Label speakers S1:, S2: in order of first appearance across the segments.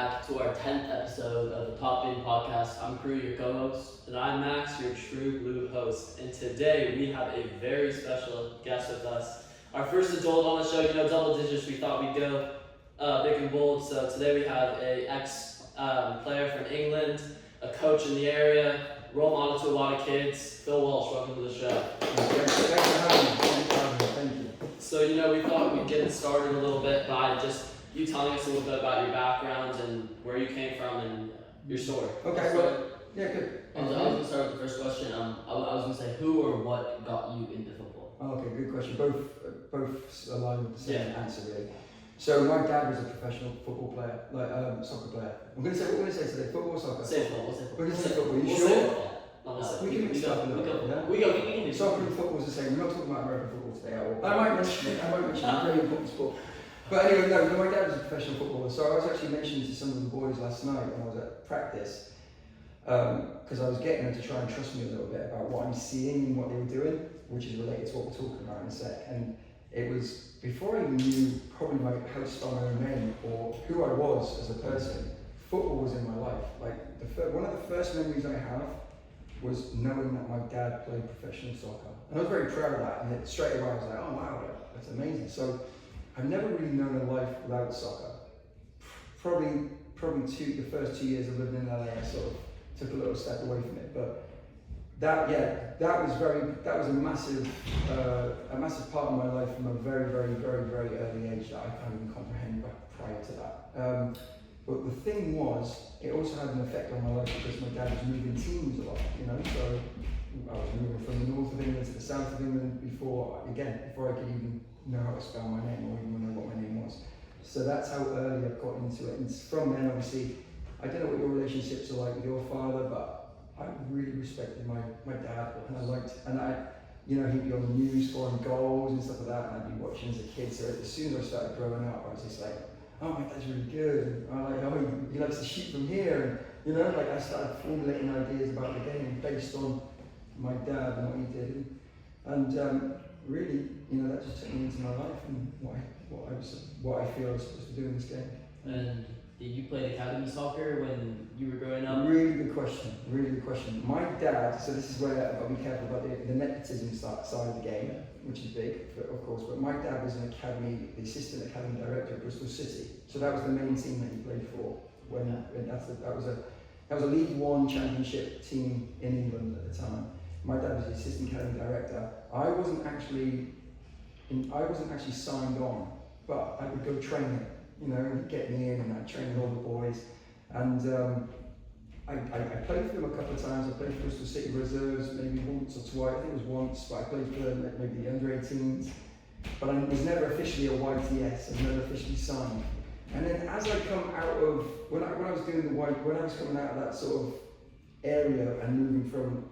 S1: back to our 10th episode of the Top In Podcast. I'm Crew, your co-host, and I'm Max, your true blue host. And today we have a very special guest with us. Our first adult on the show, double digits, we thought we'd go big and bold. So today we have a ex-player from England, a coach in the area, role model to a lot of kids, Phil Walsh. Welcome to the show.
S2: Thanks for having me. Thank you.
S1: So, we thought we'd get it started a little bit by just you telling us a little bit about your background and where you came from and your story.
S2: Okay, well, yeah, good.
S1: I was going to start with the first question. I was going to say, who or what got you into football?
S2: Okay, good question. Both align with the same answer, really. So my dad was a professional football player, soccer player. What we're going to say today, football or soccer?
S1: Say football.
S2: We're going to say football. You sure? We can mix it up a little bit.
S1: We can do
S2: soccer and football is the same. We're not talking about American football today at all. I might mention it. It's a very important sport. But anyway, no, my dad was a professional footballer. So I was actually mentioning to some of the boys last night when I was at practice, because I was getting them to try and trust me a little bit about what I'm seeing and what they were doing, which is related to what we're talking about in a sec. And it was before I even knew probably how to spell my own name or who I was as a person. Football was in my life. Like one of the first memories I have was knowing that my dad played professional soccer, and I was very proud of that. And straight away I was like, oh wow, that's amazing. So I've never really known a life without soccer. Probably the first 2 years of living in LA, I sort of took a little step away from it. But that was a massive part of my life from a very, very, very, very early age that I can't even comprehend prior to that. But the thing was, it also had an effect on my life because my dad was moving teams a lot, so I was moving from the north of England to the south of England before I could even know how to spell my name or even know what my name was. So that's how early I got into it. And from then, obviously, I don't know what your relationships are like with your father, but I really respected my dad, and he'd be on the news scoring goals and stuff like that, and I'd be watching as a kid. So as soon as I started growing up, I was just like, oh, my dad's really good. And I'm like, oh, he likes to shoot from here. And, I started formulating ideas about the game based on my dad and what he did. And really, that just took me into my life and what I feel I was supposed to do in this game.
S1: And did you play academy soccer when you were growing up?
S2: Really good question. My dad, so this is where I've got to be careful about the nepotism side of the game, which is big, of course, but my dad was the assistant academy director at Bristol City. So that was the main team that he played for. That was a League One championship team in England at the time. My dad was the assistant academy director. I wasn't actually signed on, but I would go train him. He'd get me in and I'd train all the boys. And I played for them a couple of times. I played for Bristol City Reserves maybe once or twice. I think it was once, but I played for maybe the under 18s. But I was never officially a YTS. I was never officially signed. And then as I come out of, when I was coming out of that sort of area and moving from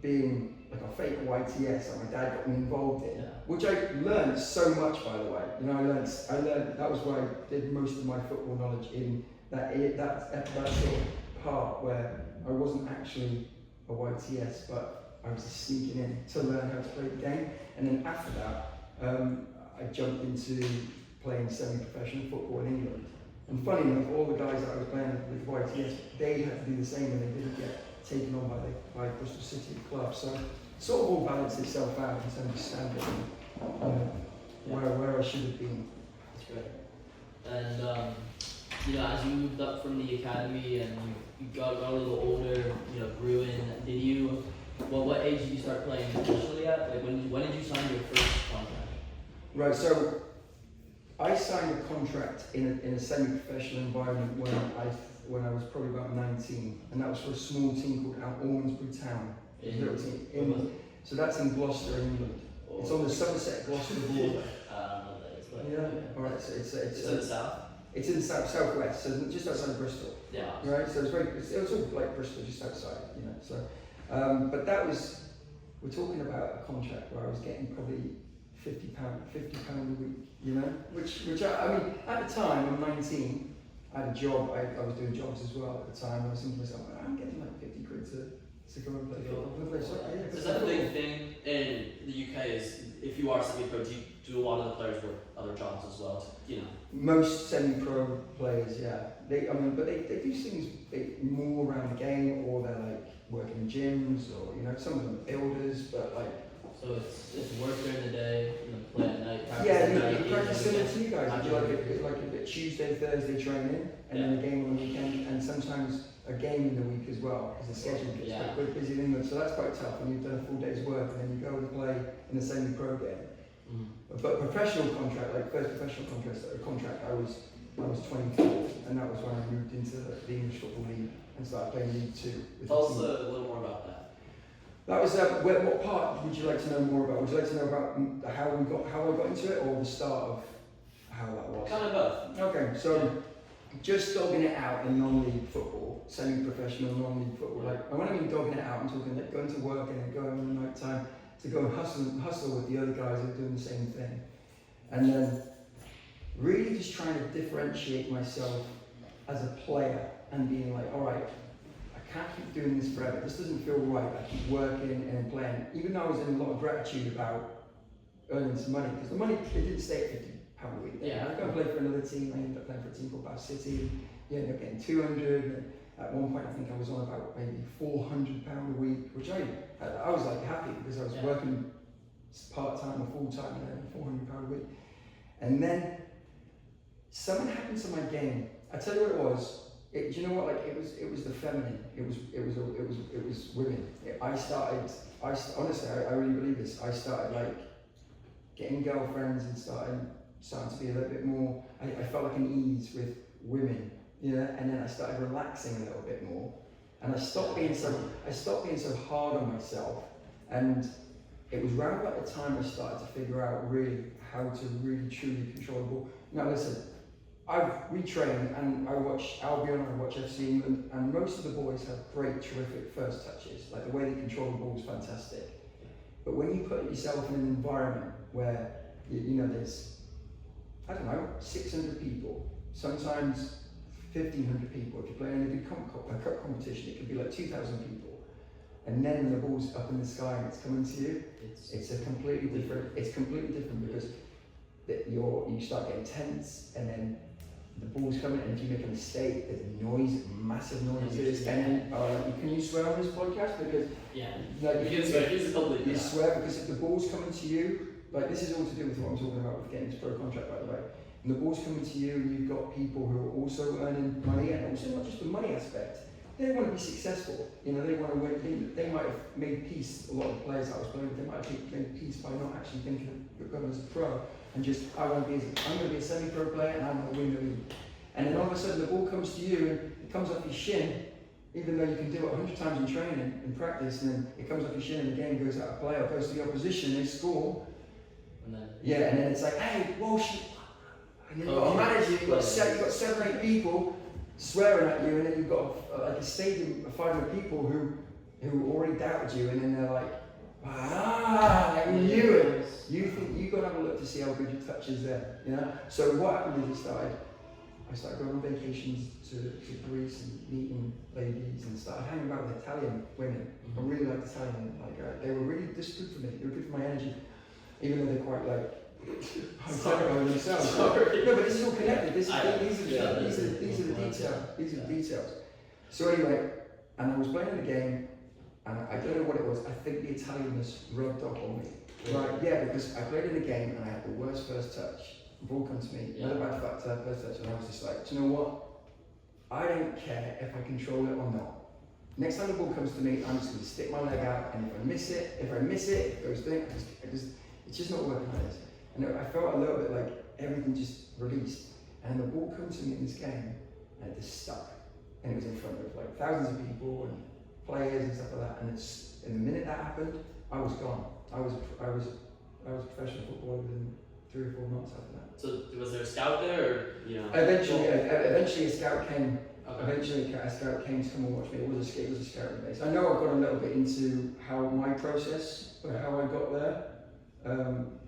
S2: being like a fake YTS, like my dad got me involved in, which I learned so much, by the way. I learned that was where I did most of my football knowledge in that sort of part where I wasn't actually a YTS, but I was just sneaking in to learn how to play the game. And then after that, I jumped into playing semi-professional football in England. And funny enough, all the guys that I was playing with YTS, they had to do the same, and they didn't get taken on by Bristol City Club. So it sort of all balanced itself out in terms of standard and where I should have been.
S1: That's great. And as you moved up from the academy and you got a little older, grew in, what age did you start playing professionally at? Like when did you sign your first contract?
S2: Right, so I signed a contract in a semi-professional environment when I was probably about 19, and that was for a small team called Almondsbury Town. Little team. So that's in Gloucester, England. It's on the Somerset-Gloucester border. All right. So it's
S1: in the south.
S2: It's in the southwest, so just outside Bristol.
S1: Yeah.
S2: Right. So it's all like Bristol, just outside. So, but we're talking about a contract where I was getting probably £50 a week. Which I mean, at the time, I'm 19. I had a job. I was doing jobs as well at the time. I was thinking to myself, I'm getting like 50 quid to go and play football. To play soccer, yeah.
S1: So is that a big thing in the UK? Is if you are semi-pro, do a lot of the players work other jobs as well? You know,
S2: most semi-pro players, yeah. But they do things more around the game, or they're like working in gyms, or some of them are builders, but like.
S1: So it's work during the day, play at night.
S2: Yeah, you practice similar to you guys. You do like a Tuesday, Thursday training, and then a game on the weekend, and sometimes a game in the week as well, because the schedule gets quite busy in England. So that's quite tough when you've done a full day's work and then you go and play in a semi-pro game. But professional contract, like first professional contract, I was 24, and that was when I moved into the English Football League and started playing League Two.
S1: Tell us a little more about that.
S2: That was what part would you like to know more about? Would you like to know about how I got into it, or the start of how that was?
S1: Kind of both.
S2: Okay, so just dogging it out in non-league football, semi-professional non-league football. Like when I mean dogging it out, I'm talking like going to work and then going in the night time to go and hustle with the other guys who are doing the same thing, and then really just trying to differentiate myself as a player and being like, all right, I can't keep doing this forever. This doesn't feel right. I keep working and playing, even though I was in a lot of gratitude about earning some money, because the money it didn't stay at £50 a week.
S1: Yeah.
S2: I go and play for another team. I ended up playing for a team called Bath City. You end up getting 200. And at one point, I think I was on about maybe £400 a week, which I was like happy because I was working part time or full time and then £400 a week. And then something happened to my game. I tell you what it was. Do you know what? Like it was the feminine. It was women. Honestly, I really believe this. I started like getting girlfriends and starting to be a little bit more. I felt like an ease with women, and then I started relaxing a little bit more, and I stopped being so hard on myself. And it was around about the time I started to figure out really how to really truly control the ball. Now listen. I've retrained and I watch Albion, I watch FC England, and most of the boys have great, terrific first touches. Like the way they control the ball is fantastic. But when you put yourself in an environment where there's 600 people, sometimes 1,500 people. If you're playing in a big cup competition, it could be like 2,000 people. And then when the ball's up in the sky and it's coming to you, it's completely different because you start getting tense, and then the ball's coming, and if you make a mistake, there's noise, massive noises, and then, can you swear on this podcast? Because you swear because if the ball's coming to you, like this is all to do with what I'm talking about with getting this pro contract, by the way. And the ball's coming to you, and you've got people who are also earning money, and also not just the money aspect. They want to be successful. They want to win. They might have made peace. A lot of the players I was playing with, they might have made peace by not actually thinking of going as a pro. And just, I'm going to be a semi-pro player, and I'm going to win the league. And then all of a sudden the ball comes to you, and it comes off your shin, even though you can do it 100 times in training, in practice, and then it comes off your shin, and the game goes out of play, or goes to the opposition, they score. And then it's like, hey, Walsh, and then you've got a manager, you've got 7 or 8 people swearing at you, and then you've got like a stadium of 500 people who already doubted you, and then they're like, I knew it. You think you've got to have a look to see how good your touch is there, So what happened is I started going on vacations to Greece and meeting ladies, and started hanging out with Italian women. I really liked Italian. They were really just good for me. They were good for my energy, even though they're quite hyperactive themselves.
S1: Sorry.
S2: No, but this is all connected. These are the details. So anyway, and I was playing the game, and I don't know what it was. I think the Italianness rubbed off on me. Right? Yeah, because I played in the game and I had the worst first touch. Ball come to me, another bad factor, first touch, and I was just like, do you know what? I don't care if I control it or not. Next time the ball comes to me, I'm just going to stick my leg out, and if I miss it, it goes thing. It's just not working like this. And I felt a little bit like everything just released, and the ball comes to me in this game, and it just stuck, and it was in front of like thousands of people and players and stuff like that. And the minute that happened, I was gone. I was a professional footballer within 3 or 4 months after that.
S1: So was there a scout there, or
S2: Eventually a scout came.
S1: Okay.
S2: Eventually a scout came to come and watch me. It was a scouting base. I know I've got a little bit into how my process, or how I got there.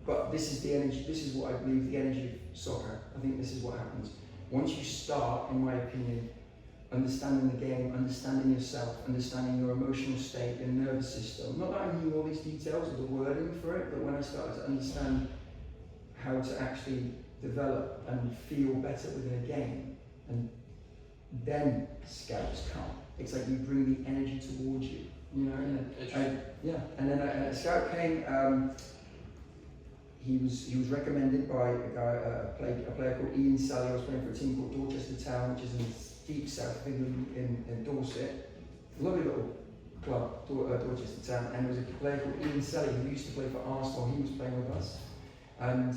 S2: But this is the energy. This is what I believe the energy of soccer. I think this is what happens once you start. In my opinion, understanding the game, understanding yourself, understanding your emotional state, your nervous system. Not that I knew all these details of the wording for it, but when I started to understand how to actually develop and feel better within a game, and then scouts come. It's like you bring the energy towards you, you know. And then a scout came. He was recommended by a player called Ian Sally. I was playing for a team called Dorchester Town, which is in the deep south of England in Dorset. Lovely little club, Dorchester Town. And there was a player called Ian Sally who used to play for Arsenal. He was playing with us, and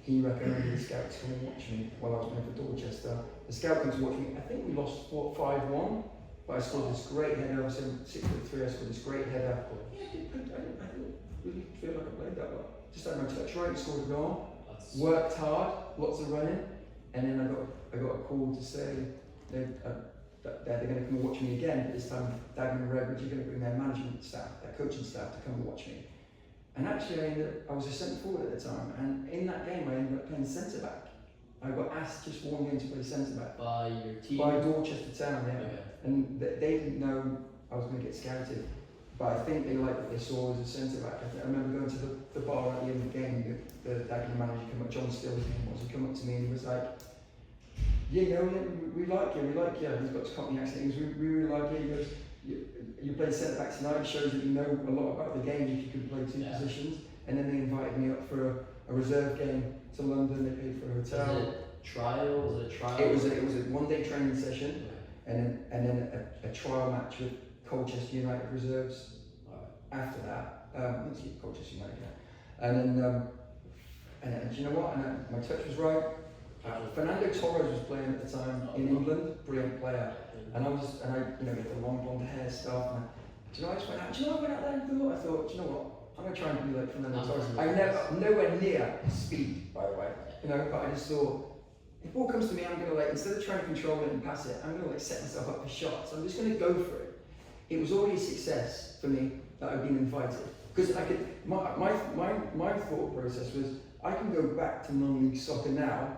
S2: he recommended the scout to come and watch me while I was playing for Dorchester. The scout came to watch me. I think we lost 5-1, but I scored this great header. I was 6'3". I scored this great header. Yeah, I didn't really feel like I played that well. Just had my touch right, scored a goal. Worked hard, lots of running, and then I got a call to say that they're going to come and watch me again. But this time, Dagenham and Redbridge are going to bring their management staff, their coaching staff, to come and watch me. And actually, I was a centre forward at the time, and in that game, I ended up playing centre back. I got asked just for one game to play centre back
S1: by your team.
S2: By Dorchester Town, yeah.
S1: Okay.
S2: And they didn't know I was going to get scouted. But I think they liked what they saw as a centre back. I remember going to the bar at the end of the game. The Dagenham manager came up, John Still's name was. He came up to me and he was like, "Yeah, you know, we like you. We like you." He's got his Cockney accent. He goes, "We really like you." He goes, "You played centre back tonight. It shows that you know a lot about the game if you could play two positions." And then they invited me up for a reserve game to London. They paid for a hotel.
S1: Was it trial? Was it a trial?
S2: It was a one-day training session, and then a trial match with Colchester United reserves. After that, let's see, Colchester United, yeah. And then, and do you know what? And my touch was right. Fernando Torres was playing at the time in England, brilliant player. And I get the long blonde hair stuff. And do you know, I just went out. Do you know, I went out there and I thought, do you know what? I'm gonna try and be like Fernando Torres. I'm nowhere near speed, by the way. You know, but I just thought, if ball comes to me, I'm gonna instead of trying to control it and pass it, I'm gonna set myself up for shots. I'm just gonna go for it. It was already a success for me that I'd been invited, because I could. My thought process was, I can go back to non-league soccer now,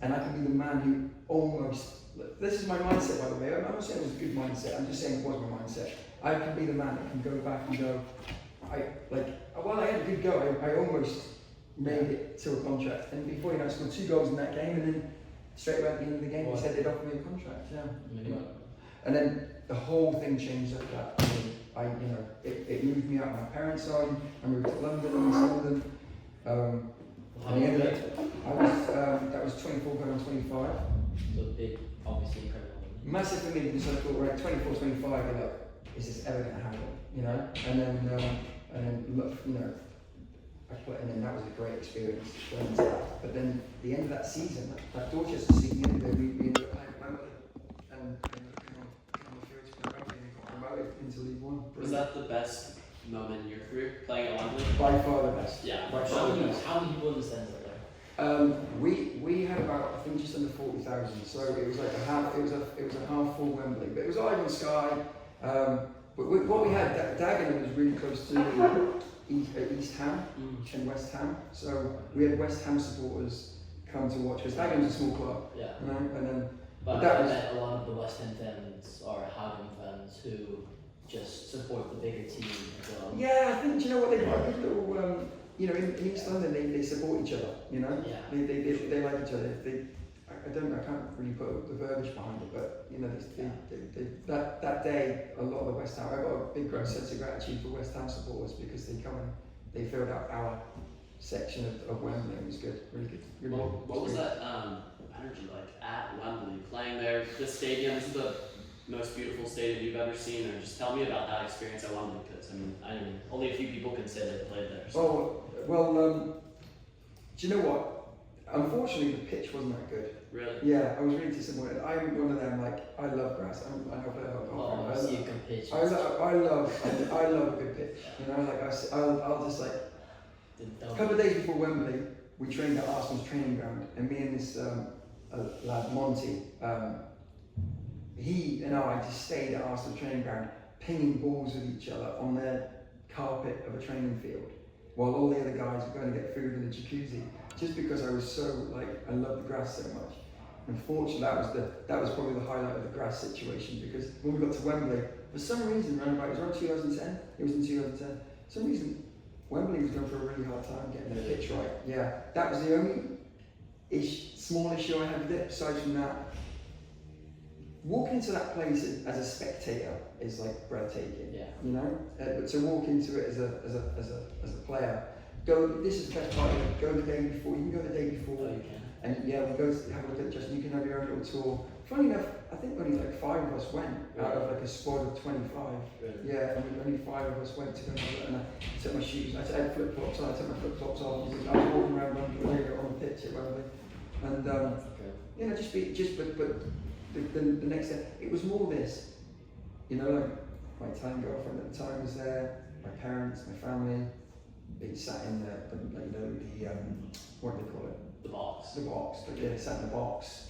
S2: and I can be the man who almost. This is my mindset, by the way. I'm not saying it was a good mindset. I'm just saying it was my mindset. I can be the man that can go back and go. While I had a good go, I almost made it to a contract, and before you know, I scored 2 goals in that game, and then straight away at the end of the game, they said they'd offer me a contract. Yeah. And then the whole thing changed after that. It moved me out of my parents' home. I moved to London, East London. That was 24 going on 25.
S1: So big, obviously incredible.
S2: Massive for me, because I thought, right, 24, 25, you're like, is this ever going to happen? You know? And then look, you know, and then that was a great experience. But then the end of that season, that Dorchester season, we ended up playing Wembley, and promoted into League One.
S1: Was that the best moment in your career, playing at Wembley?
S2: By far the best.
S1: Yeah.
S2: How
S1: many people in the stands were there?
S2: We had about, I think, just under 40,000. So it was like a half. It was a half full Wembley, but it was Iron Sky. But what we had, Dagenham was really close to East Ham and West Ham. So we had West Ham supporters come to watch, because Dagenham's a small club.
S1: Yeah.
S2: You know, and then.
S1: But I met a lot of the West Ham fans or Hagen fans who just support the bigger team as well.
S2: Yeah, I think, do you know what, they've got a good little, in East London they support each other, you know?
S1: Yeah.
S2: They like each other. I can't really put the verbiage behind it, but, you know, that day, a lot of the West Ham, I got a big sense of gratitude for West Ham supporters, because they come and they filled out our section of Wembley. It was good, really good. Really
S1: what was that energy like at Wembley, playing there? This stadium, this is the most beautiful stadium you've ever seen, or just tell me about that experience at Wembley, because I mean, only a few people can say they played there. So.
S2: Oh, well, do you know what? Unfortunately, the pitch wasn't that good.
S1: Really?
S2: Yeah, I was really disappointed. I'm one of them, like, I love grass. I play a lot of golf.
S1: I see a good pitch.
S2: I love a good pitch. You know, like I'll just like. A couple of days before Wembley, we trained at Arsenal's training ground, and me and this lad Monty, he and I just stayed at Arsenal training ground, pinging balls with each other on their carpet of a training field, while all the other guys were going to get food in the jacuzzi. Just because I was so, like, I love the grass so much. Unfortunately, that was probably the highlight of the grass situation, because when we got to Wembley, for some reason, it was around 2010. It was in 2010. For some reason, Wembley was going for a really hard time getting the pitch right. Yeah, that was the only small issue I had with it. Besides from that, walking into that place as a spectator is like breathtaking.
S1: Yeah.
S2: You know, but to walk into it as a player, this is the best part of it. Go the day before. You can go the day before.
S1: Oh, you can.
S2: And yeah, we go to have a look at Justin. You can have your own little tour. Funny enough, I think only like 5 of us went out of like a squad of 25.
S1: Really?
S2: Yeah, and only 5 of us went to go and have a look. And I took my shoes. I had flip flops on. I took my flip flops off. I was walking around on the pitch at Wembley, and you know, but the next step, it was more this. You know, like my Italian girlfriend at the time was there. My parents, my family. They sat in the what do they call it?
S1: The box.
S2: The box. But yeah, they sat in the box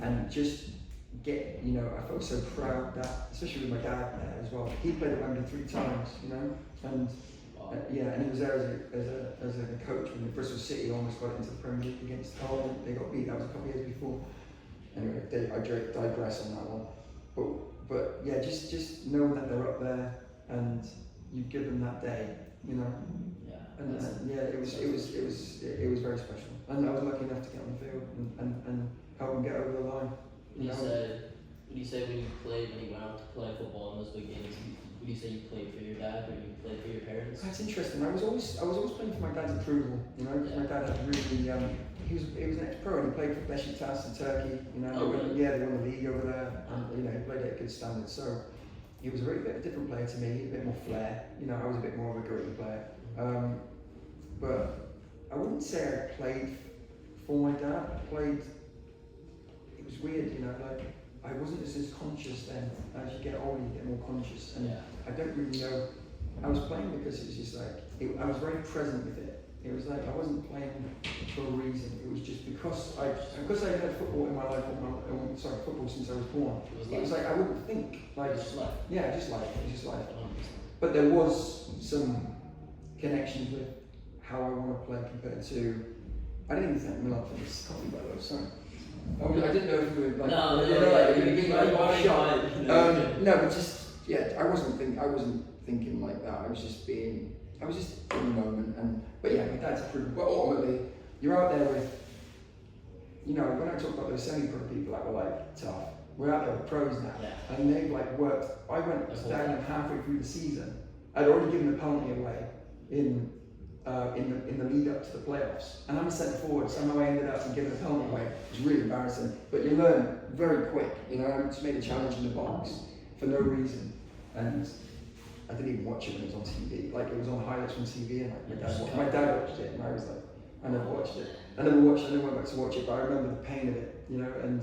S2: and just get, you know, I felt so proud that, especially with my dad there as well. He played at Wembley 3 times, you know, and yeah, and he was there as a coach when Bristol City almost got into the Premier League against Hull. They got beat. That was a couple of years before. Anyway, I digress on that one. But yeah, just know that they're up there and you give them that day, you know.
S1: Yeah.
S2: And yeah, it was very special. And I was lucky enough to get on the field and help them get over the line.
S1: When you went out to play football in those big games, would you say you played for your dad or you played for your parents?
S2: That's interesting. I was always playing for my dad's approval, you know, because my dad had really he was an ex-pro and he played for Beşiktaş in Turkey, you know.
S1: Oh, really?
S2: Yeah, they won the league over there, and you know, he played at a good standard. So he was a very bit of a different player to me, a bit more flair. You know, I was a bit more of a gritty player. But I wouldn't say I played for my dad. It was weird, you know, like I wasn't as conscious then. As you get older, you get more conscious, and I don't really know. I was playing because it was just like I was very present with it. It was like I wasn't playing for a reason. It was just because I had football in my life. Football since I was born. It was like I wouldn't think like
S1: Just life.
S2: Yeah, just life. It was just life.
S1: 100%.
S2: But there was some connections with how I want to play compared to. I didn't even thank Milan for this coffee, by the way. Sorry. I didn't know if you were like. No, but just I wasn't thinking like that. I was just in the moment. But yeah, my dad's approved. But ultimately, you're out there with. You know, when I talk about those semi-pro people that were like tough, we're out there with pros now, and they've like worked. I went down halfway through the season. I'd already given the penalty away in the lead up to the playoffs, and I'm centre forward. Somehow I ended up giving the penalty away. It was really embarrassing, but you learn very quick. You know, I just made a challenge in the box for no reason, and I didn't even watch it when it was on TV. Like it was on highlights from TV, and like my dad watched it, and I was like, I never watched it. I never went back to watch it, but I remember the pain of it, you know. And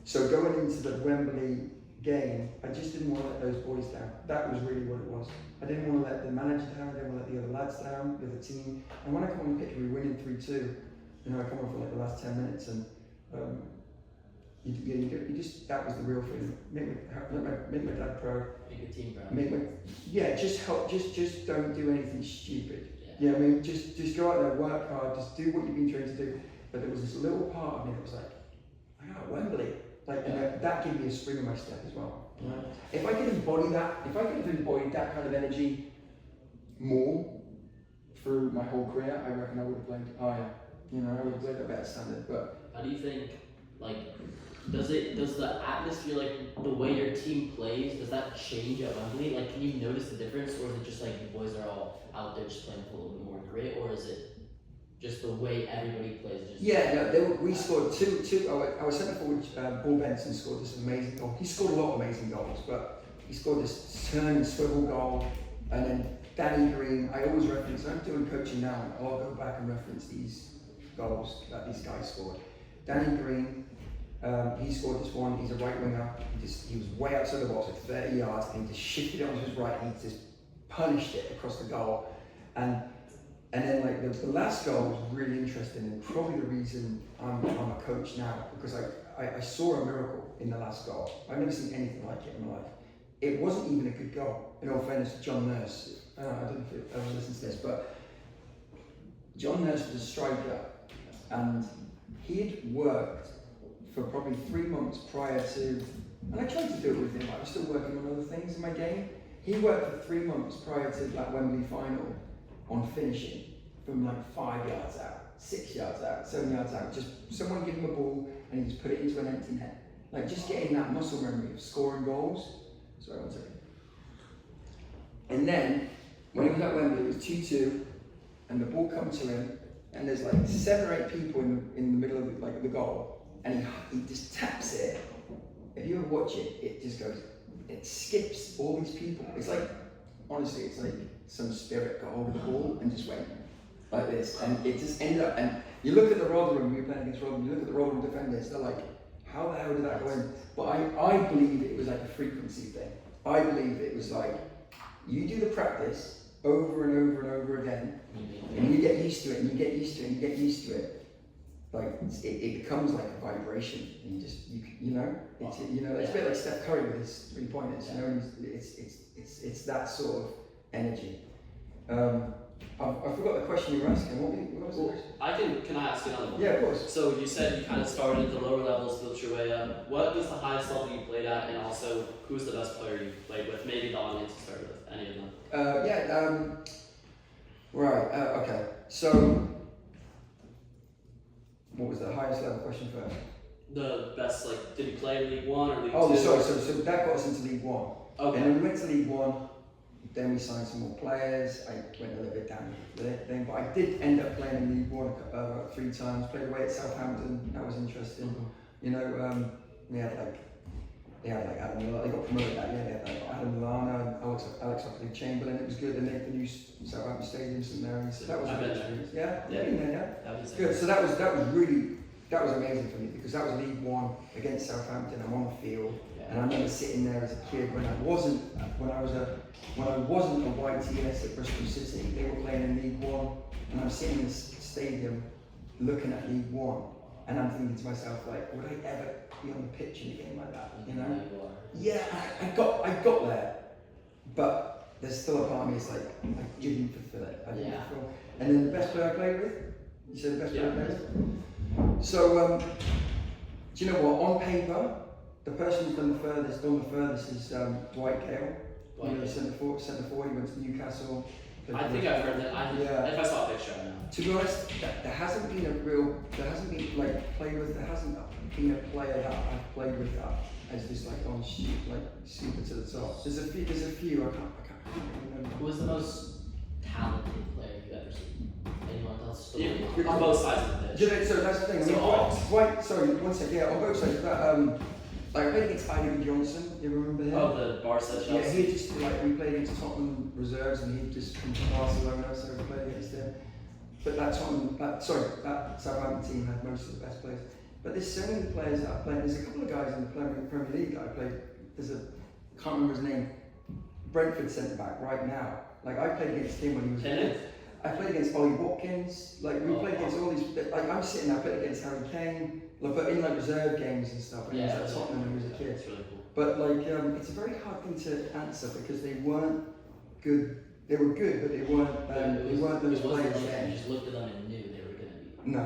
S2: so going into the Wembley game, I just didn't want to let those boys down. That was really what it was. I didn't want to let the manager down. I didn't want to let the other lads down, the other team. And when I come on the pitch, we were winning 3-2. You know, I come on for like the last 10 minutes, and you just that was the real thing. Make my dad proud.
S1: Make your team proud.
S2: Just help. Just don't do anything stupid. Yeah, I mean, just go out there, work hard, just do what you've been trained to do. But there was this little part of me that was like, I got Wembley. Like, and that gave me a spring in my step as well. You know? If I could have embodied that kind of energy more through my whole career, I reckon I would have played higher. You know, I would have played at a better standard. But
S1: how do you think, like, does the atmosphere, like the way your team plays, does that change at Wembley? Like, can you notice the difference, or is it just like the boys are all out there just playing for a little bit more grit, or is it just the way everybody plays?
S2: We scored two. I was centre forward. Paul Benson scored this amazing goal. He scored a lot of amazing goals, but he scored this turn and swivel goal, and then Danny Green. I always reference. I'm doing coaching now. I'll go back and reference these goals that these guys scored. Danny Green. He scored this one. He's a right winger. He was way outside the box, like 30 yards, and he just shifted it onto his right. And he just punished it across the goal, and then like the last goal was really interesting, and probably the reason I'm a coach now, because I saw a miracle in the last goal. I've never seen anything like it in my life. It wasn't even a good goal. In all fairness to John Nurse, I don't know if you ever listen to this, but John Nurse was a striker, and he had worked for probably 3 months prior to, and I tried to do it with him, I was still working on other things in my game. He worked for 3 months prior to that Wembley final on finishing from like 5 yards out, 6 yards out, 7 yards out. Just someone give him a ball and he just put it into an empty net. Like just getting that muscle memory of scoring goals. Sorry, 1 second. And then when he was at Wembley, it was 2-2, and the ball comes to him, and there's like 7 or 8 people in the middle of the goal, and he just taps it. If you ever watch it, it just goes, it skips all these people. It's like, honestly, it's like some spirit got hold of the ball and just went like this, and it just ended up. And you look at the Rotherham, we were playing against Rotherham. You look at the Rotherham defenders, they're like, how the hell did that go in? But I believe it was like a frequency thing. I believe it was like, you do the practice over and over and over again, and you get used to it, and you get used to it, and you get used to it. Like it becomes like a vibration, and you know, it's a bit like Steph Curry with his 3-pointers. You know, it's that sort of energy. I forgot the question you were asking. What was the question?
S1: Can I ask you another one?
S2: Yeah, of course.
S1: So you said you kind of started at the lower levels, built your way up. What was the highest level you played at, and also who's the best player you played with? Maybe the audience to start with, any of them.
S2: Okay. So, what was the highest level question first?
S1: The best, like, did you play League 1 or League 2?
S2: Oh, sorry. So that got us into League 1.
S1: Okay.
S2: And then we went to League 1. Then we signed some more players. I went a little bit down the thing, but I did end up playing in League 1 about 3 times. Played away at Southampton. That was interesting.
S1: Mm-hmm.
S2: You know, they had like Adam Lallana. They got promoted that year. They had like Adam Lallana, Alex Oxlade-Chamberlain. It was good. And they had the new Southampton Stadium, St Mary's. So that was a good experience. Yeah.
S1: That was
S2: Good. So that was amazing for me because that was League 1 against Southampton. I'm on the field, and I remember sitting there as a kid when I wasn't a YTS at Bristol City. They were playing in League 1, and I'm sitting in this stadium looking at League 1, and I'm thinking to myself like, would I ever be on the pitch in a game like that? You know? Yeah, I got there, but there's still a part of me that's like, I didn't fulfill it. And then the best player I played with. You said the best player I played with. So, do you know what? On paper, the person who's done the furthest is Dwight Gale. Centre forward. He went to Newcastle.
S1: I think I've heard that. If I saw a picture, I know.
S2: To be honest, there hasn't been a player that I've played with that has just like gone super to the top. There's a few. I can't remember.
S3: Who was the most talented player you've ever seen? Anyone else?
S1: On both sides of the pitch.
S2: So that's the thing. Sorry, 1 second. Yeah, on both sides. But I played against Ivan Johnson. You remember him?
S1: Oh, the Barca Chelsea.
S2: Yeah, he just we played against Tottenham reserves, and he'd just come from Barcelona, so we played against him. But that Southampton team had most of the best players. But there's so many players that I played. There's a couple of guys in the Premier League that I played. Can't remember his name. Brentford centre back right now. Like I played against him when he was.
S1: Kenneth?
S2: I played against Ollie Watkins. Like we played against all these. Like I'm sitting there, I played against Harry Kane. But in like reserve games and stuff. When he was at Tottenham when he was a kid.
S1: It's really cool.
S2: But like it's a very hard thing to answer because they weren't good. They were good, but they weren't. They weren't those players.
S3: You just looked at them and knew they were going to be.
S2: No.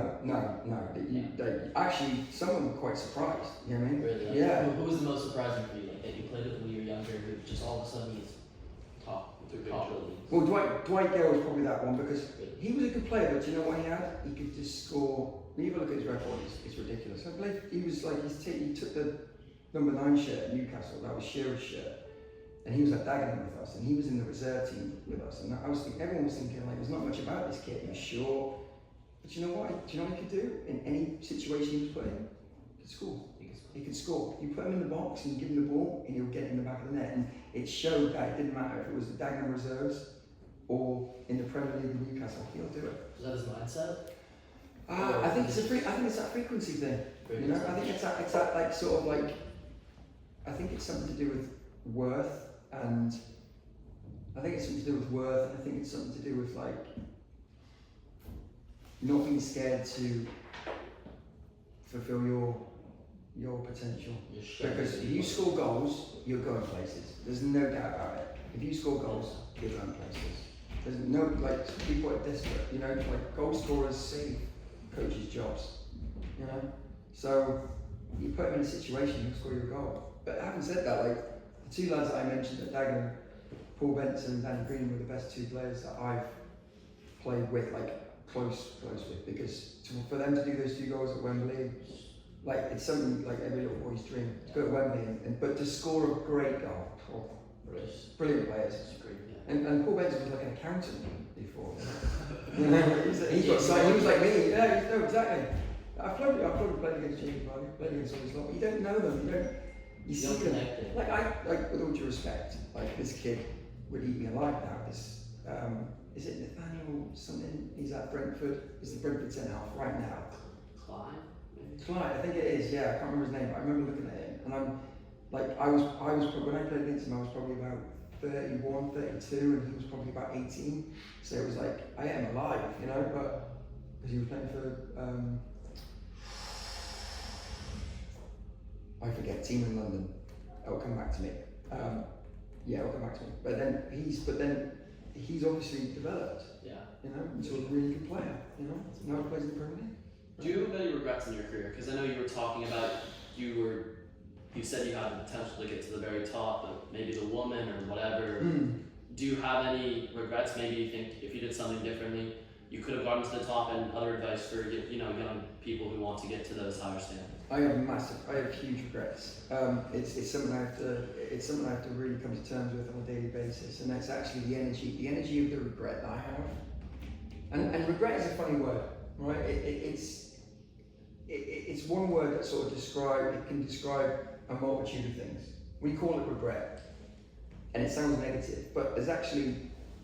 S2: They actually, some of them were quite surprised. You know what I mean?
S3: Really?
S2: Yeah.
S3: Who was the most surprising for you? Like that you played with when you were younger, who just all of a sudden he's top of the league?
S2: Well, Dwight Gale was probably that one because he was a good player, but do you know what he had? He could just score. When you look at his record, it's ridiculous. I believe he was like he took the number 9 shirt at Newcastle. That was Shearer's shirt. And he was at Dagenham with us, and he was in the reserve team with us. And I was thinking, everyone was thinking, like, there's not much about this kid. He was short, but you know what? Do you know what he could do in any situation he was put in? He could score. He could score. You put him in the box and you give him the ball, and he'll get it in the back of the net. And it showed that it didn't matter if it was the Dagenham reserves or in the Premier League with Newcastle. He'll do it.
S3: Was that his mindset?
S2: I think it's that frequency thing. You know, I think it's that like sort of like. I think it's something to do with worth. And I think it's something to do with worth, and I think it's something to do with like not being scared to fulfill your potential. Because if you score goals, you're going places. There's no doubt about it. If you score goals, you're going places. There's no people are desperate. You know, like goal scorers save coaches' jobs. you know. So you put him in a situation, he'll score you a goal. But having said that, like the two lads that I mentioned at Dagenham, Paul Benson and Danny Green were the best two players that I've played with, like close with, because for them to do those 2 goals at Wembley, like it's something like every little boy's dream to go to Wembley but to score a great goal. Brilliant players. And Paul Benson was like an accountant before. He was like me. Yeah, no, exactly. I've probably played against James Vardy, played against all this lot. You don't know them. You see them. Like with all due respect, like this kid would eat me alive now. This is it Nathaniel something? He's at Brentford. He's the Brentford centre half right now. Clyde, I think it is. Yeah, I can't remember his name. But I remember looking at him, and I'm like, I was when I played against him, I was probably about 31, 32, and he was probably about 18. So it was like I ate him alive, you know. But because he was playing for I forget, team in London. It'll come back to me. Yeah, it'll come back to me. But then he's obviously developed. Yeah. You know, into a really good player. You know, now he plays in the Premier League.
S1: Do you have any regrets in your career? Because I know you were talking about you said you had the potential to get to the very top, but maybe the woman or whatever. Do you have any regrets? Maybe you think if you did something differently, you could have gotten to the top, and other advice for young people who want to get to those higher standards?
S2: I have huge regrets. It's something I have to really come to terms with on a daily basis, and that's actually the energy of the regret that I have. And regret is a funny word, right? It's one word that sort of can describe a multitude of things. We call it regret, and it sounds negative, but there's actually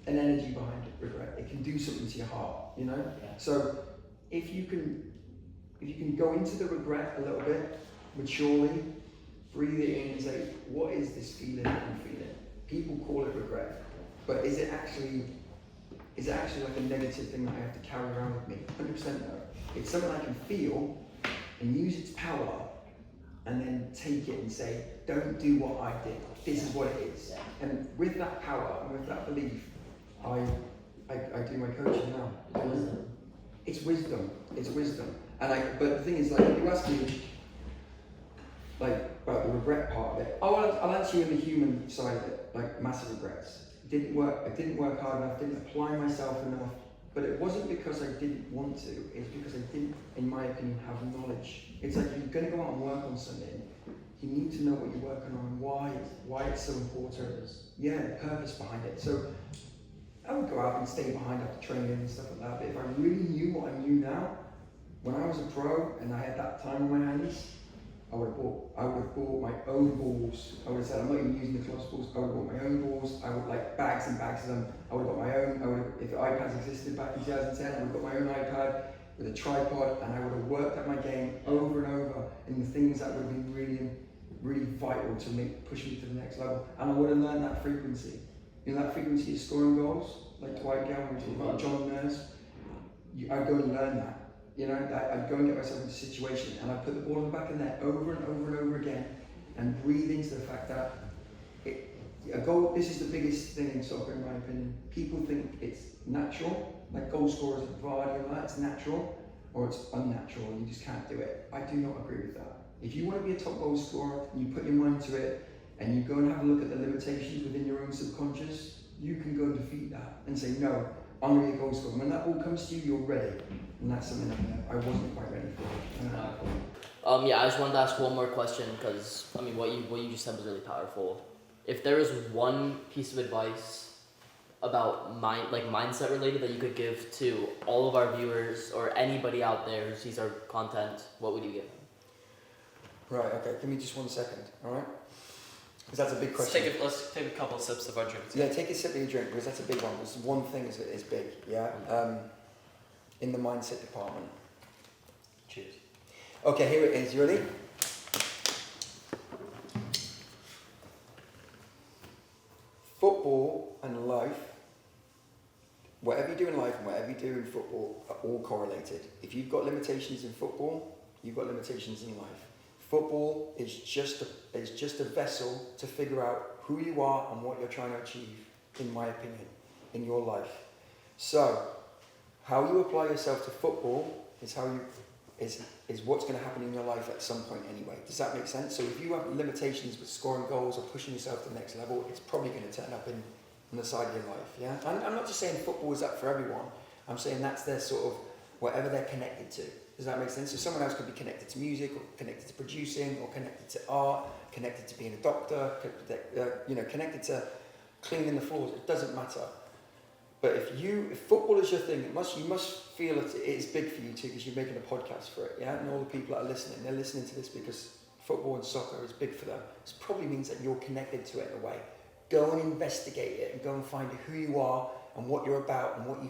S2: an energy behind it. Regret. It can do something to your heart, you know. Yeah. So if you can go into the regret a little bit, maturely, breathe it in and say, what is this feeling that I'm feeling? People call it regret, but is it actually like a negative thing that I have to carry around with me? 100% no. It's something I can feel and use its power, and then take it and say, don't do what I did. This is what it is. Yeah. And with that power and with that belief, I do my coaching now. It's wisdom. But the thing is, like, if you ask me, like, about the regret part of it, I'll answer you in the human side of it, like massive regrets. I didn't work hard enough, didn't apply myself enough, but it wasn't because I didn't want to, it's because I didn't, in my opinion, have knowledge. It's like, you're going to go out and work on something, you need to know what you're working on, why it's so important. Yeah, the purpose behind it. So I would go out and stay behind after training and stuff like that, but if I really knew what I knew now, when I was a pro and I had that time on my hands, I would have bought my own balls. I would have said, I'm not even using the club's balls. I would have bought my own balls. I would, like, bags and bags of them. I would have got my own. If iPads existed back in 2010, I would have got my own iPad with a tripod, and I would have worked at my game over and over in the things that would have been really, really vital to push me to the next level. And I would have learned that frequency. You know, that frequency of scoring goals, like Dwight Gowan, we talk about John Nurse. I'd go and learn that. You know, I'd go and get myself into a situation, and I'd put the ball in the back of the net over and over and over again, and breathe into the fact that a goal. This is the biggest thing in soccer, in my opinion. People think it's natural, like goal scorers at Vardy and that. It's natural, or it's unnatural, and you just can't do it. I do not agree with that. If you want to be a top goal scorer, and you put your mind to it, and you go and have a look at the limitations within your own subconscious, you can go and defeat that and say, no, I'm going to be a goal scorer. When that ball comes to you, you're ready. And that's something that I wasn't quite ready for.
S3: Yeah, I just wanted to ask one more question, because I mean, what you just said was really powerful. If there was one piece of advice about mindset related that you could give to all of our viewers or anybody out there who sees our content, what would you give them?
S2: Right. Okay. Give me just 1 second. All right. Because that's a big question.
S1: Let's take a couple of sips of our drink.
S2: Yeah, take a sip of your drink, because that's a big one. Because one thing is big. Yeah. In the mindset department.
S1: Cheers.
S2: Okay, here it is. You ready? Football and life, whatever you do in life and whatever you do in football, are all correlated. If you've got limitations in football, you've got limitations in life. Football is just a vessel to figure out who you are and what you're trying to achieve, in my opinion, in your life. So, how you apply yourself to football is is what's going to happen in your life at some point anyway. Does that make sense? So if you have limitations with scoring goals or pushing yourself to the next level, it's probably going to turn up on the side of your life. Yeah, I'm not just saying football is that for everyone. I'm saying that's their sort of whatever they're connected to. Does that make sense? So someone else could be connected to music, or connected to producing, or connected to art, connected to being a doctor, connected to cleaning the floors. It doesn't matter. But if football is your thing, you must feel it is big for you too, because you're making a podcast for it, yeah? And all the people that are listening, they're listening to this because football and soccer is big for them. This probably means that you're connected to it in a way. Go and investigate it, and go and find who you are and what you're about, and what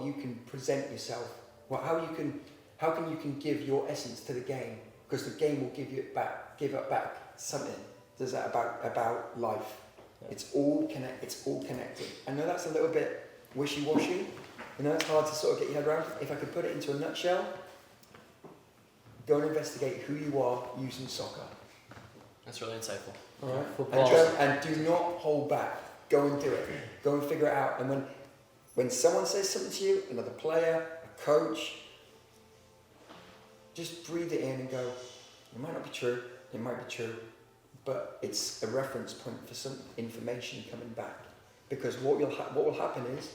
S2: you can present yourself. How can you give your essence to the game, because the game will give it back something. Does that about life? Yeah. It's all connected. I know that's a little bit wishy-washy. It's hard to sort of get your head around. If I could put it into a nutshell, go and investigate who you are using soccer.
S3: That's really insightful.
S2: All right. And do not hold back. Go and do it. Go and figure it out. And when someone says something to you, another player, a coach, just breathe it in and go, it might not be true, it might be true, but it's a reference point for some information coming back. Because what will happen is,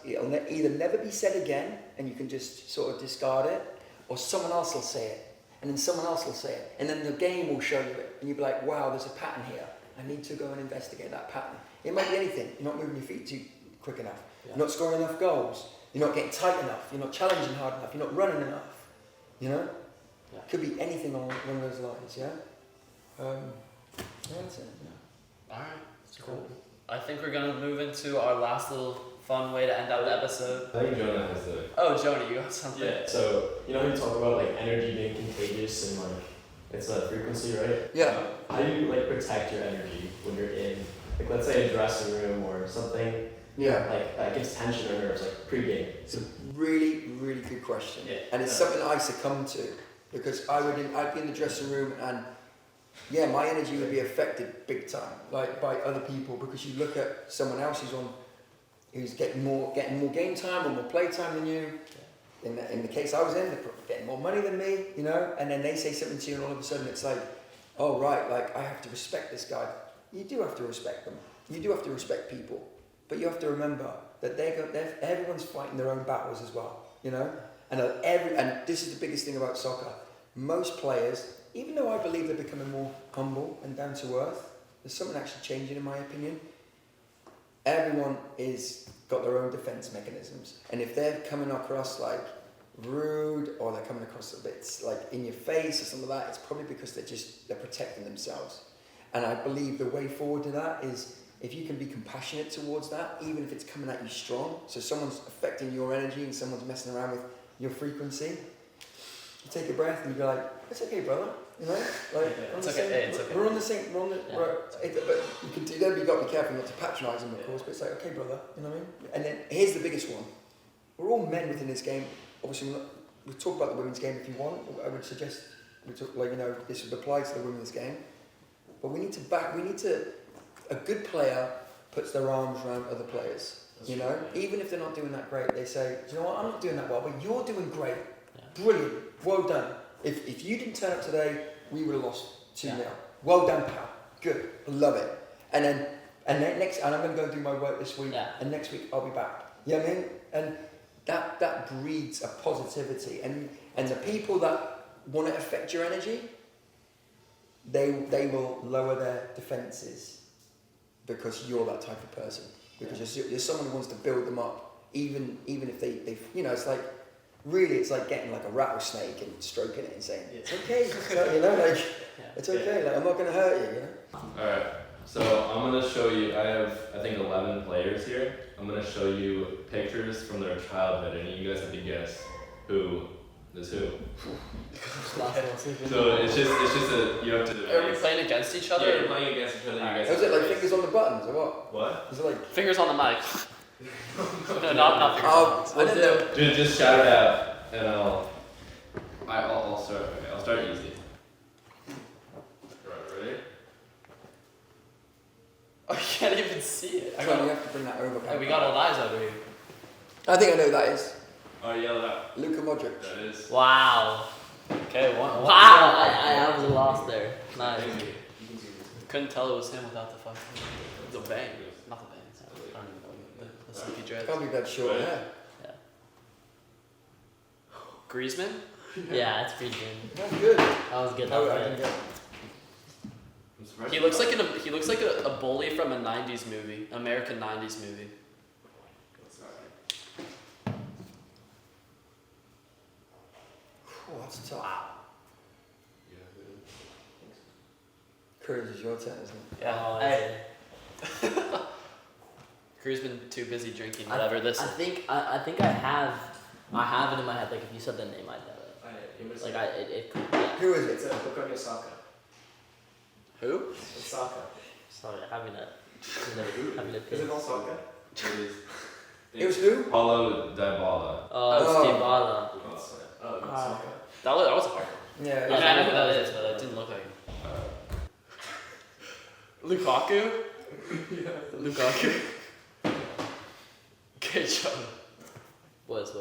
S2: it'll either never be said again, and you can just sort of discard it, or someone else will say it, and then someone else will say it, and then the game will show you it, and you'll be like, wow, there's a pattern here. I need to go and investigate that pattern. It might be anything. You're not moving your feet too quick enough. Yeah. You're not scoring enough goals. You're not getting tight enough. You're not challenging hard enough. You're not running enough. Yeah. Could be anything along those lines. Yeah. That's it. Yeah.
S1: All right. That's cool. I think we're gonna move into our last little fun way to end out the episode.
S4: I think Jonah has the.
S1: Oh, Jonah, you got something?
S4: Yeah. So you know, you talk about like energy being contagious and like it's a frequency, right?
S2: Yeah.
S4: How do you like protect your energy when you're in, like, let's say a dressing room or something?
S2: Yeah.
S4: Like that gives tension or nerves, like pre-game.
S2: It's a really, really good question.
S4: Yeah.
S2: And it's something I succumb to, because I'd be in the dressing room, and yeah, my energy would be affected big time, like by other people, because you look at someone else who's getting more game time or more play time than you. In the case I was in, they're getting more money than me, and then they say something to you, and all of a sudden it's like, oh right, like I have to respect this guy. You do have to respect them. You do have to respect people. But you have to remember that everyone's fighting their own battles as well, And this is the biggest thing about soccer. Most players, even though I believe they're becoming more humble and down to earth, there's something actually changing in my opinion. Everyone is got their own defense mechanisms, and if they're coming across like rude, or they're coming across a bit like in your face or something like that, it's probably because they're protecting themselves. And I believe the way forward to that is, if you can be compassionate towards that, even if it's coming at you strong, so someone's affecting your energy and someone's messing around with your frequency, you take a breath and you go like, it's okay, brother,
S1: It's okay.
S2: We're on the same, but you can do that, but you've got to be careful not to patronise them, of course, but it's like, okay, brother, you know what I mean? And then here's the biggest one. We're all men within this game. Obviously, we'll talk about the women's game if you want. I would suggest, this would apply to the women's game. But we need to, a good player puts their arms around other players, even if they're not doing that great. They say, do you know what, I'm not doing that well, but you're doing great. Yeah. Brilliant, well done. If you didn't turn up today, we would have lost 2-0. Yeah. Well done, pal. Good, I love it. And then I'm going to go and do my work this week, and next week I'll be back. You know what I mean? And that breeds a positivity. And the people that want to affect your energy, they will lower their defences, because you're that type of person. Because you're someone who wants to build them up, even if they it's like, really, it's like getting like a rattlesnake and stroking it and saying, it's okay, it's okay, like I'm not going to hurt you,
S4: Alright, so I'm going to show you, I have, I think 11 players here. I'm going to show you pictures from their childhood, and you guys have to guess who is who. So it's just you have to.
S1: Are we playing against each other?
S4: Yeah, you're playing against each other. You guys.
S2: Is it like fingers on the buttons or what?
S4: What?
S2: Is it like
S1: fingers on the mic? No, not fingers.
S2: I didn't know.
S4: Just shout it out, and I'll start. Okay, I'll start easy. Right, ready?
S1: I can't even see it.
S2: You have to bring that over.
S1: Hey, we got old eyes over here.
S2: I think I know who that is.
S4: Alright, yell it out.
S2: Luka Modric.
S4: That is.
S3: Wow.
S1: Okay, one.
S3: Wow. I was lost there. Nice.
S1: Couldn't tell it was him without the fucking the bang. Not the bangs. I don't even know the silky dreads.
S2: Can't be that short
S4: Right.
S2: hair.
S1: Griezmann.
S3: Yeah, it's pretty good.
S2: That's good.
S3: That was good. That
S2: Oh,
S3: was
S2: I can
S3: good.
S2: get.
S4: I'm surprised
S1: He
S4: you
S1: looks
S4: got
S1: like he looks like a bully from a '90s movie, American '90s movie.
S2: Oh, that's tough.
S1: Wow.
S2: Cruz is your turn, isn't it?
S1: Yeah.
S3: Oh,
S1: Hey. Griezmann too busy drinking whatever this
S3: I
S1: is.
S3: think I have it in my head. Like if you said the name, I'd know it. Like it could. Yeah.
S2: Who is
S5: It's
S2: it?
S5: a Bukayo Saka.
S1: Who?
S5: It's Saka.
S3: Sorry, having a
S5: Is it not Saka?
S4: It is.
S2: It was who?
S4: Paulo Dybala.
S3: Oh, Steve Bala.
S5: Oh, it's
S3: Ah.
S5: Saka.
S1: That was hard.
S2: Yeah.
S1: I mean, I know who that is, but it didn't look like him. Lukaku? Lukaku? Good job.
S3: Was.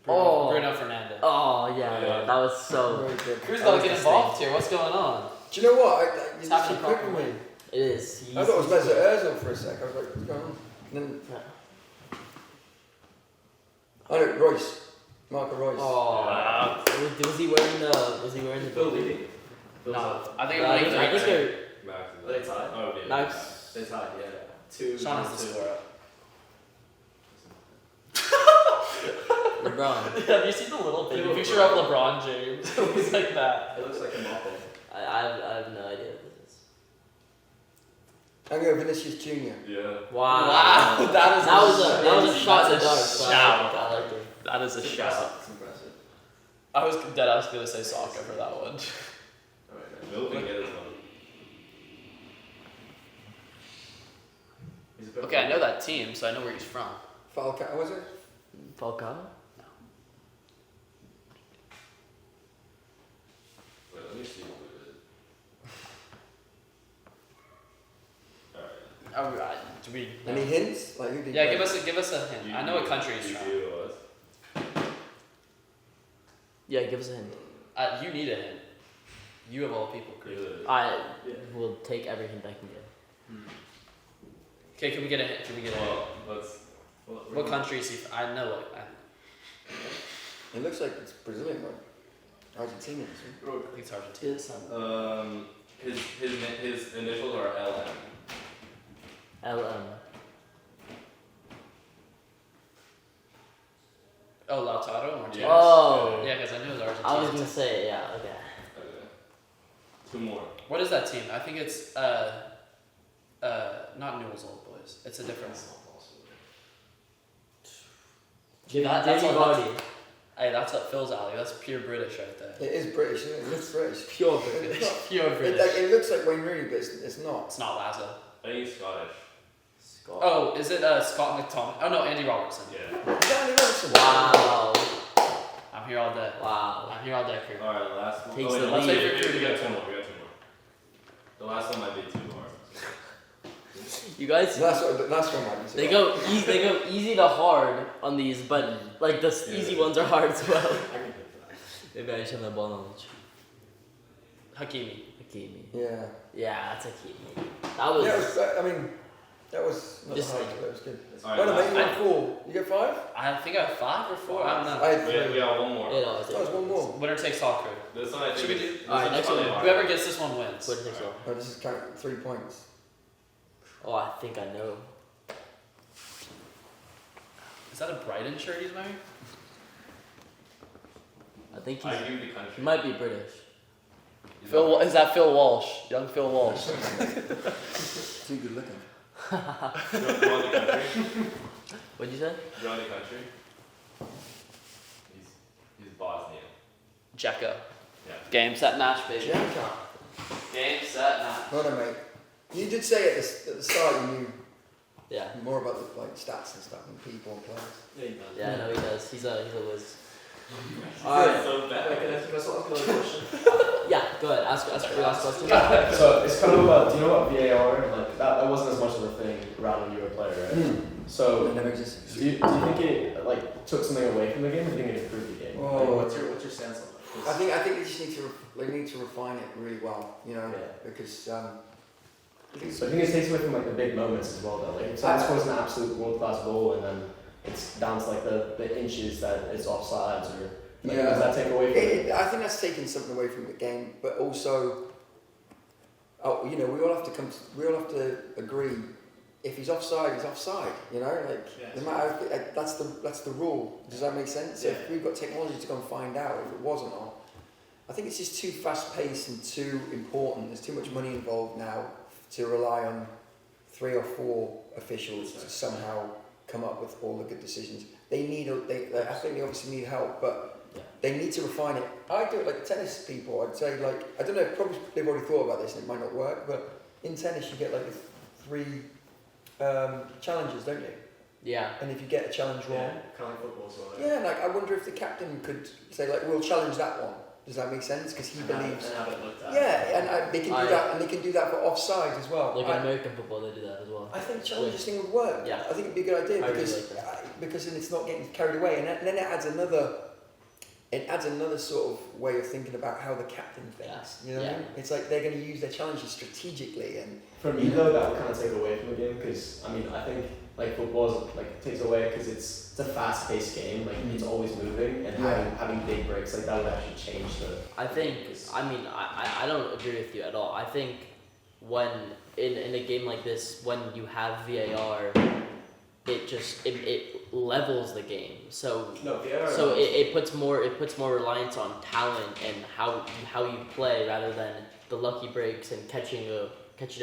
S3: Oh.
S1: Bruno Fernandes.
S3: Oh yeah,
S4: Yeah.
S3: that was so.
S2: Very good.
S1: Cruz
S2: That
S1: gotta
S2: was
S1: get
S2: the
S1: involved here. What's going on?
S2: Do you know what?
S1: It's
S2: You
S1: happening
S2: just quick with
S1: properly.
S2: me.
S3: It is.
S2: I thought it was Mesut Ozil for a sec. I was like, what's going on? And then I know Royce, Marco Royce.
S3: Oh. Was he wearing the?
S5: Phil Lee.
S1: No, I think
S3: I
S1: I'm
S3: think
S1: going to
S3: they're
S4: Max is
S5: Are they tied?
S4: Oh, yeah.
S3: Max.
S5: They tied, yeah. 2.
S1: Sean has to
S5: 2.
S1: score up.
S3: LeBron.
S1: Have you seen the little baby picture of LeBron James? It was like that.
S5: It looks like a Mbappe.
S3: I have no idea what this is.
S2: I'm going Vinicius Jr.
S4: Yeah.
S3: Wow.
S1: That
S3: was a shot in the dark.
S1: That's a
S3: so
S1: shout.
S3: I like it.
S1: That is a
S5: It's
S1: shout.
S5: impressive. It's impressive.
S1: I was gonna say soccer for that one.
S5: Alright,
S4: Mill can get this one.
S5: He's a bit
S1: Okay, I know that team, so I know where he's from.
S2: Falcao, was it?
S3: Falcao.
S4: Wait, let me see who it is. Alright.
S1: Alright, do we?
S2: Any hints? Like who did?
S1: Yeah,
S2: you
S1: give us a hint. I know what country he's
S4: You
S1: from.
S4: see who it was?
S3: Yeah, give us a hint.
S1: You need a hint. You of all people, Chris.
S3: I
S5: Yeah.
S3: will take every hint I can get.
S1: Okay, can we get a hint? Can we get a hint?
S4: Well, let's.
S1: What country is he from? I know it.
S2: It looks like it's Brazilian, right? Argentinian. isn't
S1: I think it's Argentina.
S4: His initials are LM.
S3: LM.
S1: Oh, Lautaro Martinez.
S4: Yes.
S3: Oh.
S1: Yeah, because I knew it was Argentina.
S3: I was gonna say yeah. Okay.
S4: Okay. Two more.
S1: What is that team? I think it's not Newell's Old Boys. It's a different. That's
S3: Jamie
S1: all-
S3: Vardy.
S1: Hey, that's up Phil's alley. That's pure British right there.
S2: it? It is British, isn't it? It looks British.
S3: Pure
S2: It's
S3: British.
S2: not-
S1: Pure
S2: It,
S1: British.
S2: like, it looks like Wayne Rooney, but it's not.
S1: It's not Lazo.
S4: I think he's Scottish.
S3: Scott.
S1: Oh, is it Scott McTominay? Oh no, Andy Robertson.
S4: Yeah.
S2: Is that Andy Robertson?
S3: Wow.
S1: I'm here all day.
S3: Wow.
S1: I'm here all day, crew.
S4: Alright, the last one.
S3: Takes
S4: wait,
S3: the
S4: let's
S3: lead.
S4: wait for two. We got two more. The last one might be too hard.
S3: You guys.
S2: That's what might be.
S3: They go easy to hard on these, but like the easy ones are hard as well.
S5: I can hit for that.
S3: Maybe I should have the ball knowledge.
S1: Hakimi.
S3: Hakimi.
S2: Yeah.
S3: Yeah, that's Hakimi. That was.
S2: Yeah, it was, I mean, that was not
S3: Just
S2: hard,
S3: like-
S2: but that was good.
S4: Alright,
S2: Wait a minute, you
S4: last
S2: got 4. You get 5?
S1: I think I have 5 or 4. I don't know.
S2: I had
S4: one.
S2: 3.
S4: We got one more.
S3: It always
S2: That was one more.
S1: Winner takes all, crew.
S4: This one I think
S1: Should we
S4: is.
S1: do-
S3: Alright, next one.
S1: Whoever gets this one wins.
S3: What do you think so?
S2: Oh, this is count 3 points.
S3: Oh, I think I know.
S1: Is that a Brighton shirt he's wearing?
S3: I think
S4: I
S3: he
S4: give you the country.
S3: might be British.
S1: Is that Phil Walsh? Young Phil Walsh.
S2: Too good looking.
S4: Do you want the country?
S3: What'd you say?
S4: Do you want the country? He's Bosnian.
S1: Jekka.
S4: Yeah.
S1: Game, set, match, baby.
S2: Jacka.
S1: Game, set, match.
S2: Hold on, mate. You did say at the start you knew
S3: Yeah.
S2: more about the like stats and stuff and people and players.
S5: Yeah, you know.
S3: Yeah, I know he does. He's a whiz.
S5: Alright. So bad.
S6: Wait, can I ask another question?
S3: Yeah, go ahead. Ask your last question.
S6: So it's kind of about, do you know about VAR? Like that wasn't as much of a thing around when you were a player, right? So
S2: It never existed.
S6: do you think it like took something away from the game, or do you think it improved the game?
S2: Oh.
S6: Like,
S5: What's your stance on that?
S2: I think they just need to refine it really well, you know,
S6: Yeah.
S2: because
S6: So I think it takes away from like the big moments as well, though. Like if someone scores an absolute world-class goal and then it's down to like the inches that it's offsides, or like,
S2: Yeah.
S6: does that take away from it?
S2: I think that's taking something away from the game, but also, you know, we all have to agree. If he's offside, he's offside. You know, like
S5: Yeah.
S2: no matter that's the rule. Does that make sense? So if
S5: Yeah.
S2: we've got technology to go and find out if it was or not, I think it's just too fast-paced and too important. There's too much money involved now to rely on 3 or 4 officials to somehow come up with all the good decisions. I think they obviously need help, but they need to refine it. I do it like tennis people. I'd say like, I don't know, probably they've already thought about this and it might not work, but in tennis you get like the 3 challenges, don't you?
S3: Yeah.
S2: And if you get a challenge wrong,
S5: Kind of like football as well.
S2: yeah, like I wonder if the captain could say like, we'll challenge that one. Does that make sense? Because he
S5: And
S2: believes.
S5: have it looked at.
S2: Yeah, and they can do that, and they can do that for offside as well.
S3: Like in American football, they do that as well.
S2: I think challenges thing would work.
S3: Yeah.
S2: I think it'd be a good idea
S3: I really
S2: because
S3: like
S2: because then it's not getting carried away, and then it adds another sort of way of thinking about how the captain thinks. You know what I mean? It's like they're going to use their challenges strategically, and
S6: For me though, that would kind of take away from the game, because I mean I think like football like takes away because it's a fast-paced game. Like it's always moving, and having big breaks like that would actually change the.
S3: I don't agree with you at all. I think when in a game like this, when you have VAR, it levels the game. So
S5: No, VAR.
S3: it puts more reliance on talent and how you play rather than the lucky breaks and catching a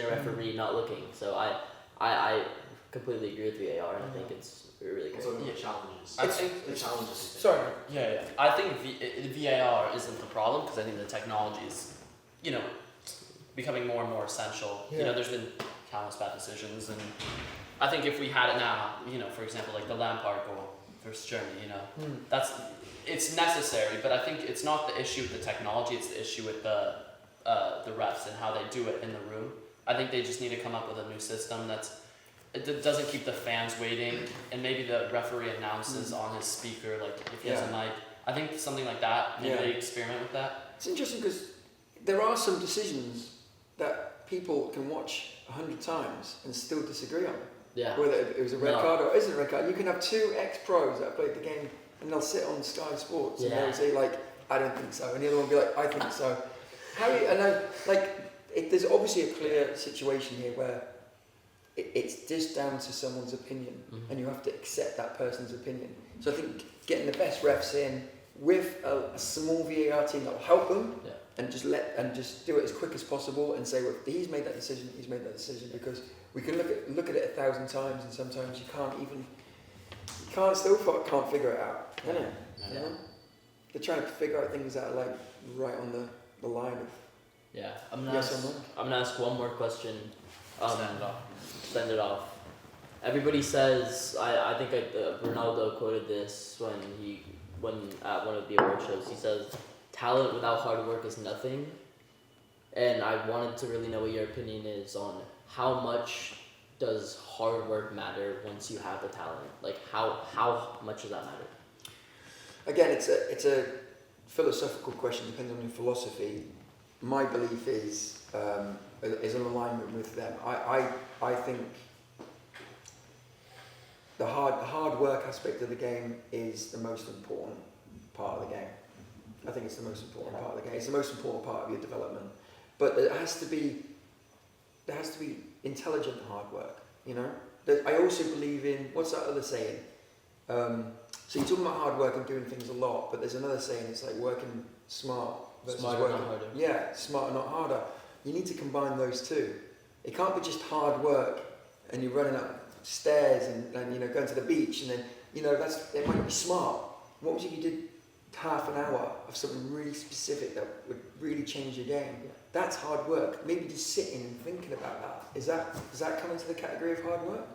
S3: referee not looking. So I completely agree with VAR, and I think it's really good.
S5: Also, the challenges.
S1: I think
S5: the challenges.
S2: sorry.
S1: Yeah. I think VAR isn't the problem because I think the technology is, becoming more and more essential.
S2: Yeah.
S1: There's been countless bad decisions, and I think if we had it now, for example, like the Lampard goal versus Germany, it's necessary, but I think it's not the issue with the technology; it's the issue with the refs and how they do it in the room. I think they just need to come up with a new system that doesn't keep the fans waiting, and maybe the referee announces on his speaker, like if he has a mic. I think something like that. Maybe they experiment with that.
S2: It's interesting because there are some decisions that people can watch 100 times and still disagree on.
S3: Yeah.
S2: Whether it was a red card or isn't a red card. You can have 2 ex-pros that have played the game and they'll sit on Sky Sports and they'll say like, I don't think so, and the other one will be like, I think so. There's obviously a clear situation here where it's just down to someone's opinion, and you have to accept that person's opinion. So I think getting the best refs in with a small VAR team that will help them, and just do it as quick as possible, and say, well, he's made that decision, because we can look at it 1,000 times, and sometimes you can't figure it out, can you? You know? They're trying to figure out things that are like right on the line of
S3: I'm
S2: yes or no.
S3: gonna ask one more question.
S1: Send it off.
S3: Everybody says I think Ronaldo quoted this when at one of the award shows. He says, "Talent without hard work is nothing." And I wanted to really know what your opinion is on how much does hard work matter once you have the talent. Like how much does that matter?
S2: Again, it's a philosophical question, depends on your philosophy. My belief is in alignment with them. I think the hard work aspect of the game is the most important part of the game. I think it's the most important part of the game. It's the most important part of your development. But there has to be intelligent hard work. I also believe in, what's that other saying? So you're talking about hard work and doing things a lot, but there's another saying, it's like working smart versus
S3: Smarter,
S2: working
S3: not harder.
S2: Yeah, smarter, not harder. You need to combine those two. It can't be just hard work and you're running up stairs and going to the beach and then it might not be smart. What was if you did half an hour of something really specific that would really change your game? That's hard work. Maybe just sitting and thinking about that. Does that come into the category of hard work?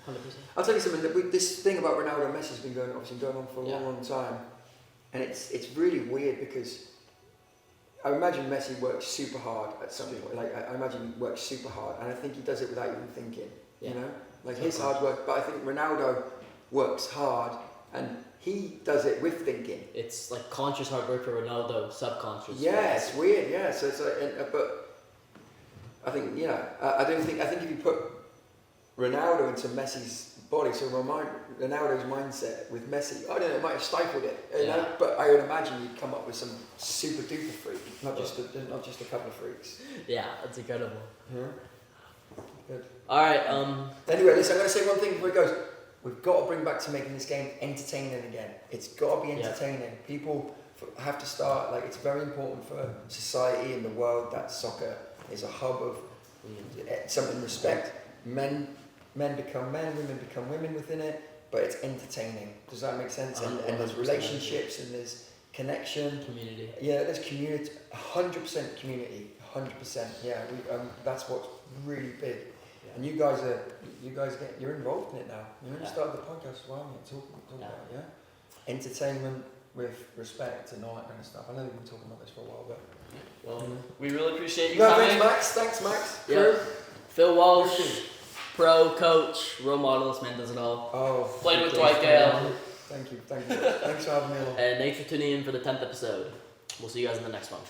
S3: 100%.
S2: I'll tell you something. This thing about Ronaldo and Messi has been going on for a long, long time, and it's really weird because I imagine Messi works super hard at some point. Like I imagine he works super hard, and I think he does it without even thinking.
S3: Yeah.
S2: You know, like his hard work. But I think Ronaldo works hard, and he does it with thinking.
S3: It's like conscious hard work for Ronaldo, subconscious.
S2: Yeah, it's weird. Yeah, so it's like, but I think I think if you put Ronaldo into Messi's body, so Ronaldo's mindset with Messi, I don't know, it might have stifled it, you know? But I would imagine you'd come up with some super duper freak, not just a couple of freaks.
S3: Yeah, that's incredible.
S2: Yeah. Good.
S3: All right.
S2: Anyway, listen, I'm going to say one thing before it goes. We've got to bring back to making this game entertaining again. It's got to be entertaining. People have to start, like, it's very important for society and the world that soccer is a hub of something respect. Men become men, women become women within it, but it's entertaining. Does that make sense? And there's relationships and there's connection.
S3: Community.
S2: Yeah, there's community, 100% community, 100%. Yeah, that's what's really big. Yeah. And you're involved in it now. You only started the podcast as well, talk about entertainment with respect and all that kind of stuff. I know we've been talking about this for a while, but
S1: Well, we really appreciate you
S2: no,
S1: coming.
S2: thanks Max.
S3: Yeah. Phil Walsh, pro coach, role model. This man does it all.
S2: Oh,
S1: Played with Dwight Gale.
S2: thank you. Thanks for having me on.
S3: And thanks for tuning in for the 10th episode. We'll see you guys in the next one.